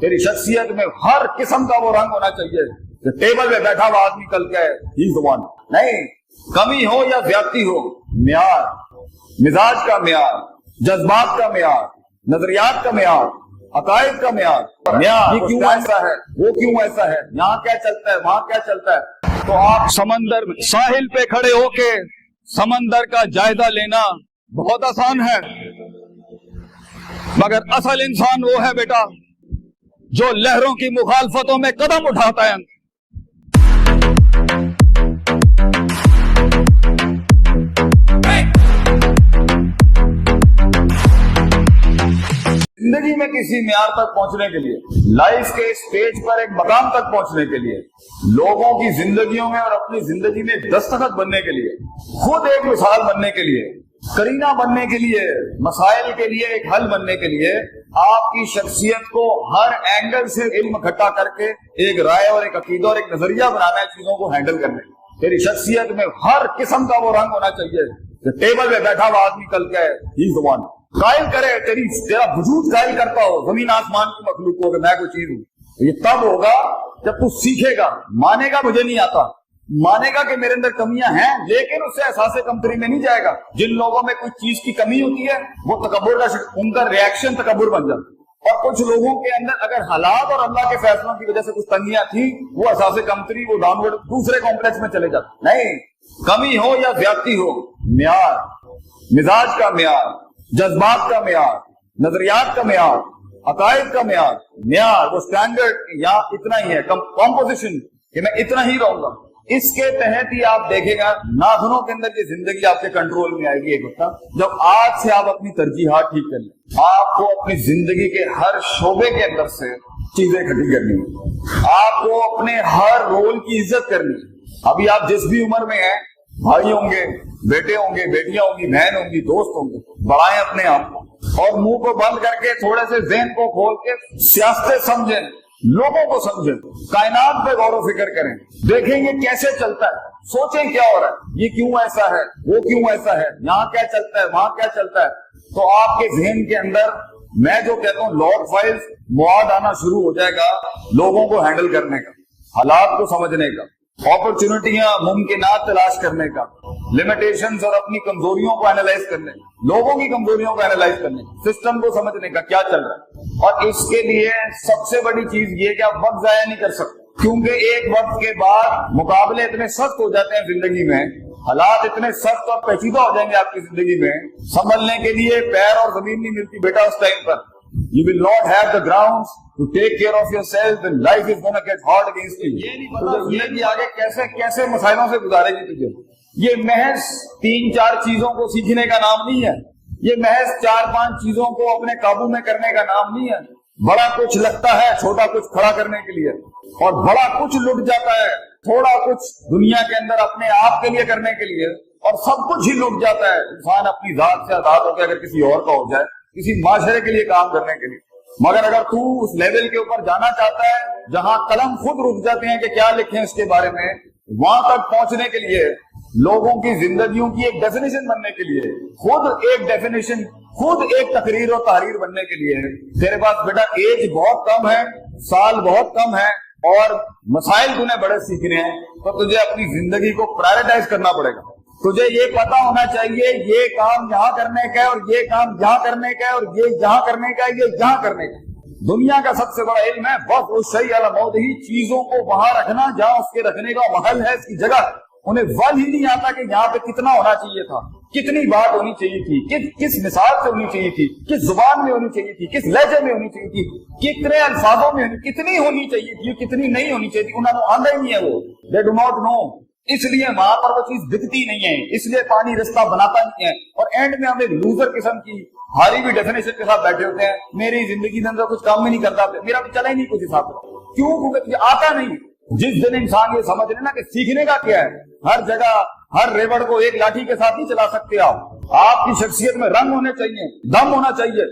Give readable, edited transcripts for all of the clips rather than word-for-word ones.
تیری شخصیت میں ہر قسم کا وہ رنگ ہونا چاہیے کہ ٹیبل پہ بیٹھا ہوا آدمی کل کے ہی زبان نہیں، کمی ہو یا زیادتی ہو، معیار، مزاج کا معیار، جذبات کا معیار، نظریات کا معیار، عقائد کا معیار، یہ کیوں ایسا ہے، وہ کیوں ایسا ہے، یہاں کیا چلتا ہے، وہاں کیا چلتا ہے۔ تو آپ سمندر ساحل پہ کھڑے ہو کے سمندر کا جائزہ لینا بہت آسان ہے، مگر اصل انسان وہ ہے بیٹا جو لہروں کی مخالفتوں میں قدم اٹھاتا ہے۔ زندگی میں کسی معیار تک پہنچنے کے لیے، لائف کے اسٹیج پر ایک مقام تک پہنچنے کے لیے، لوگوں کی زندگیوں میں اور اپنی زندگی میں دستخط بننے کے لیے، خود ایک مثال بننے کے لیے، کرینہ بننے کے لیے، مسائل کے لیے ایک حل بننے کے لیے، آپ کی شخصیت کو ہر اینگل سے علم اکٹھا کر کے ایک رائے اور ایک عقیدہ اور ایک نظریہ بنانا ہے چیزوں کو ہینڈل کرنے۔ تیری شخصیت میں ہر قسم کا وہ رنگ ہونا چاہیے کہ ٹیبل پہ بیٹھا ہوا آدمی کل کے ہی زبان قائل کرے، تیرا وجود قائل کرتا ہو زمین آسمان کی مخلوق کو کہ میں کوئی چیز ہوں۔ یہ تب ہوگا جب تو سیکھے گا، مانے گا مجھے نہیں آتا، مانے گا کہ میرے اندر کمیاں ہیں، لیکن اس سے احساس کمتری میں نہیں جائے گا۔ جن لوگوں میں کوئی چیز کی کمی ہوتی ہے وہ تکبر کا ان کا ریاکشن تکبر بن جاتا ہے، اور کچھ لوگوں کے اندر اگر حالات اور اللہ کے فیصلوں کی وجہ سے کچھ تنگیاں تھیں، وہ احساس کمتری، وہ ڈاؤن ورڈ دوسرے کمپلیکس میں چلے جاتے۔ نہیں، کمی ہو یا زیادتی ہو، معیار، مزاج کا معیار، جذبات کا معیار، نظریات کا معیار، عقائد کا معیار، وہ اسٹینڈرڈ یا اتنا ہی ہے، کمپوزیشن کہ میں اتنا ہی رہوں گا۔ اس کے تحت ہی آپ دیکھیں گا ناخنوں کے اندر یہ زندگی آپ کے کنٹرول میں آئے گی ایک وقت جب آج سے آپ اپنی ترجیحات ٹھیک کر لیں۔ آپ کو اپنی زندگی کے ہر شعبے کے اندر سے چیزیں اکٹھی کرنی ہے، آپ کو اپنے ہر رول کی عزت کرنی ہے۔ ابھی آپ جس بھی عمر میں ہیں، بھائی ہوں گے، بیٹے ہوں گے، بیٹیاں ہوں گی، بہن ہوں گی، دوست ہوں گے، بڑھائیں اپنے آپ کو اور منہ کو بند کر کے تھوڑے سے ذہن کو کھول کے سیاست سمجھیں، لوگوں کو سمجھیں، کائنات پہ غور و فکر کریں، دیکھیں گے کیسے چلتا ہے، سوچیں کیا ہو رہا ہے، یہ کیوں ایسا ہے، وہ کیوں ایسا ہے، یہاں کیا چلتا ہے، وہاں کیا چلتا ہے۔ تو آپ کے ذہن کے اندر میں جو کہتا ہوں لوگ فائلز مواد آنا شروع ہو جائے گا، لوگوں کو ہینڈل کرنے کا، حالات کو سمجھنے کا، اپرچونٹیاں، ممکنات تلاش کرنے کا، لمیٹیشنز اور اپنی کمزوریوں کو اینالائز کرنے، لوگوں کی کمزوریوں کو اینالائز کرنے، سسٹم کو سمجھنے کا کیا چل رہا ہے۔ اور اس کے لیے سب سے بڑی چیز یہ کہ آپ وقت ضائع نہیں کر سکتے، کیونکہ ایک وقت کے بعد مقابلے اتنے سخت ہو جاتے ہیں زندگی میں، حالات اتنے سخت اور پیچیدہ ہو جائیں گے آپ کی زندگی میں، سنبھلنے کے لیے پیر اور زمین نہیں ملتی بیٹا اس ٹائم پر۔ You will not have the grounds to take care of yourself when life is gonna get hard against you۔ یہ نہیں پتا زندگی آگے کیسے مسائلوں سے گزارے گی تجھے۔ یہ محض 3-4 چیزوں کو سیکھنے کا نام نہیں ہے، یہ محض 4-5 چیزوں کو اپنے قابو میں کرنے کا نام نہیں ہے۔ بڑا کچھ لگتا ہے چھوٹا کچھ کھڑا کرنے کے لیے، اور بڑا کچھ لٹ جاتا ہے تھوڑا کچھ دنیا کے اندر اپنے آپ کے لیے کرنے کے لیے، اور سب کچھ ہی لٹ جاتا ہے انسان اپنی ذات سے آزاد ہو کے اگر کسی اور کا ہو جائے، کسی معاشرے کے لیے کام کرنے کے لیے۔ مگر اگر تو اس لیول کے اوپر جانا چاہتا ہے جہاں قلم خود رک جاتے ہیں کہ کیا لکھیں اس کے بارے میں، وہاں تک پہنچنے کے لیے لوگوں کی زندگیوں کی ایک ڈیفینیشن بننے کے لیے، خود ایک ڈیفینیشن، خود ایک تقریر اور تحریر بننے کے لیے تیرے پاس بیٹا ایج بہت کم ہے، سال بہت کم ہے، اور مسائل تمہیں بڑے سیکھنے ہیں، تو تجھے اپنی زندگی کو پرائرٹائز کرنا پڑے گا۔ تجھے یہ پتا ہونا چاہیے یہ کام یہاں کرنے کا ہے، اور یہ کام یہاں کرنے کا ہے، اور یہ یہاں کرنے کا ہے، یہ یہاں کرنے کا ہے۔ دنیا کا سب سے بڑا علم ہے وقت الشیء علی موضعہ، چیزوں کو وہاں رکھنا جہاں اس کے رکھنے کا محل ہے، اس کی جگہ۔ انہیں ول ہی نہیں آتا کہ یہاں پہ کتنا ہونا چاہیے تھا، کتنی بات ہونی چاہیے تھی، کس مثال سے ہونی چاہیے تھی، کس زبان میں ہونی چاہیے تھی، کس لہجے میں ہونی چاہیے تھی، کتنے الفاظوں میں کتنی ہونی چاہیے تھی، کتنی نہیں ہونی چاہیے تھی۔ انہوں نے آندھا ہی نہیں ہے، وہ they do not know۔ اس لیے وہاں پر وہ چیز دکھتی نہیں ہے، اس لیے پانی رستہ بناتا نہیں ہے، اور اینڈ میں ہم ایک لوزر قسم کی ہاری بھی ڈیفینیشن کے ساتھ بیٹھے ہوتے ہیں، میری زندگی کے اندر کچھ کام ہی نہیں کرتا، میرا بھی چلا ہی نہیں کچھ حساب سے۔ کیوں؟ کیونکہ تجھے آتا نہیں۔ جس دن انسان یہ سمجھ لینا کہ سیکھنے کا کیا ہے، ہر جگہ ہر ریوڑ کو ایک لاٹھی کے ساتھ نہیں چلا سکتے آپ کی شخصیت میں رنگ ہونے چاہیے، دم ہونا چاہیے،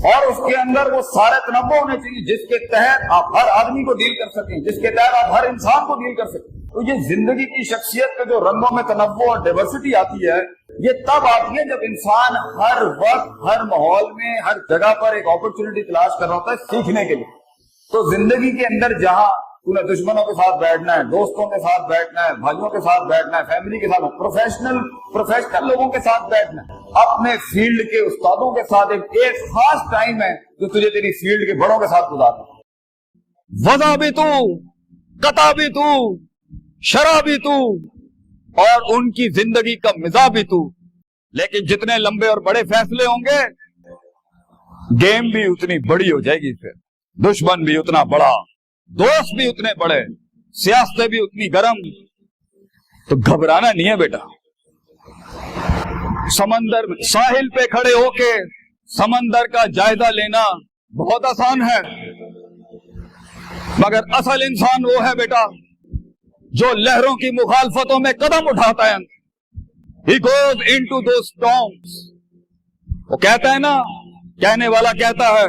اور اس کے اندر وہ سارے تنوع ہونے چاہیے جس کے تحت آپ ہر آدمی کو ڈیل کر سکیں، جس کے تحت آپ ہر انسان کو ڈیل کر سکیں۔ تو یہ زندگی کی شخصیت کے جو رنگوں میں تنوع اور ڈائیورسٹی آتی ہے، یہ تب آتی ہے جب انسان ہر وقت، ہر ماحول میں، ہر جگہ پر ایک اپرچونٹی تلاش کر رہا ہوتا ہے سیکھنے کے لیے۔ تو زندگی کے اندر جہاں تمہیں دشمنوں کے ساتھ بیٹھنا ہے، دوستوں کے ساتھ بیٹھنا ہے، بھائیوں کے ساتھ بیٹھنا ہے، فیملی کے ساتھ، پروفیشنل لوگوں کے ساتھ بیٹھنا ہے، اپنے فیلڈ کے استادوں کے ساتھ ایک خاص ٹائم ہے جو تجھے تیری فیلڈ کے بڑوں کے ساتھ گزارنا ہے۔ وضع بھی تو، قطع بھی تو، شرح بھی تو، اور ان کی زندگی کا مزاح بھی تو۔ لیکن جتنے لمبے اور بڑے فیصلے ہوں گے، گیم بھی اتنی بڑی ہو جائے گی، پھر دشمن بھی اتنا بڑا، دوست بھی اتنے بڑے، سیاستیں بھی اتنی گرم۔ تو گھبرانا نہیں ہے بیٹا۔ سمندر میں ساحل پہ کھڑے ہو کے سمندر کا جائزہ لینا بہت آسان ہے، مگر اصل انسان وہ ہے بیٹا جو لہروں کی مخالفتوں میں قدم اٹھاتا ہے۔ He goes into those storms۔ وہ کہتا ہے نا، کہنے والا کہتا ہے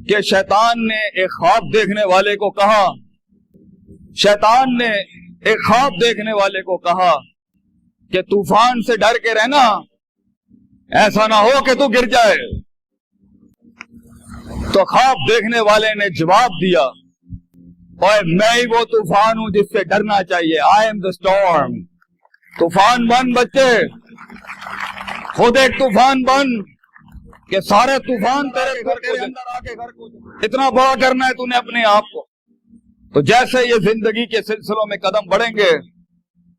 کہ شیطان نے ایک خواب دیکھنے والے کو کہا، شیطان نے ایک خواب دیکھنے والے کو کہا کہ طوفان سے ڈر کے رہنا، ایسا نہ ہو کہ تو گر جائے۔ تو خواب دیکھنے والے نے جواب دیا، اور میں ہی وہ طوفان ہوں جس سے ڈرنا چاہیے۔ I am the storm۔ طوفان بن بچے، خود ایک طوفان بن کہ سارے طوفان تیرے گھر کے اندر آ کے گھر کو اتنا بڑا کرنا ہے تو نے اپنے آپ کو۔ تو جیسے یہ زندگی کے سلسلوں میں قدم بڑھیں گے،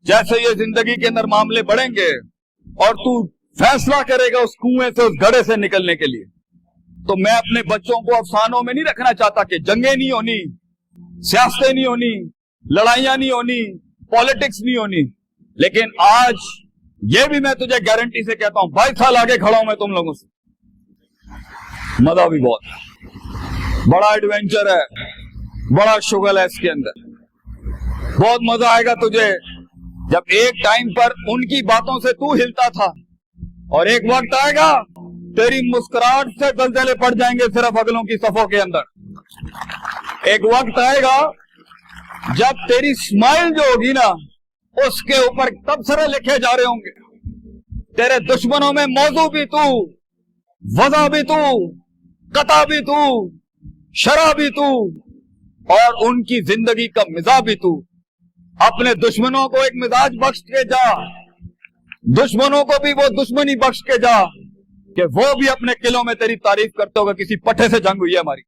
جیسے یہ زندگی کے اندر معاملے بڑھیں گے، اور تو فیصلہ کرے گا اس کنویں سے، اس گڑھے سے نکلنے کے لیے، تو میں اپنے بچوں کو افسانوں میں نہیں رکھنا چاہتا کہ جنگیں نہیں ہونی، سیاستیں نہیں ہونی، لڑائیاں نہیں ہونی، پالیٹکس نہیں ہونی۔ لیکن آج یہ بھی میں تجھے گارنٹی سے کہتا ہوں، 22 سال آگے کھڑا ہوں میں تم لوگوں سے، مزہ بھی بہت ہے، بڑا ایڈونچر ہے، بڑا شغل ہے اس کے اندر، بہت مزہ آئے گا تجھے جب ایک ٹائم پر ان کی باتوں سے تو ہلتا تھا، اور ایک وقت آئے گا تیری مسکراہٹ سے زلزلے پڑ جائیں گے صرف اگلوں کی صفوں کے اندر۔ ایک وقت آئے گا جب تیری اسمائل جو ہوگی نا، اس کے اوپر تبصرے لکھے جا رہے ہوں گے، تیرے دشمنوں میں موضوع بھی تو، وضع بھی تو، قطع بھی تو، شرح بھی تو، اور ان کی زندگی کا مزاح بھی تو۔ اپنے دشمنوں کو ایک مزاج بخش کے جا، دشمنوں کو بھی وہ دشمنی بخش کے جا کہ وہ بھی اپنے قلعوں میں تیری تعریف کرتے ہوگا کسی پٹھے سے جنگ ہوئی ہے ہماری۔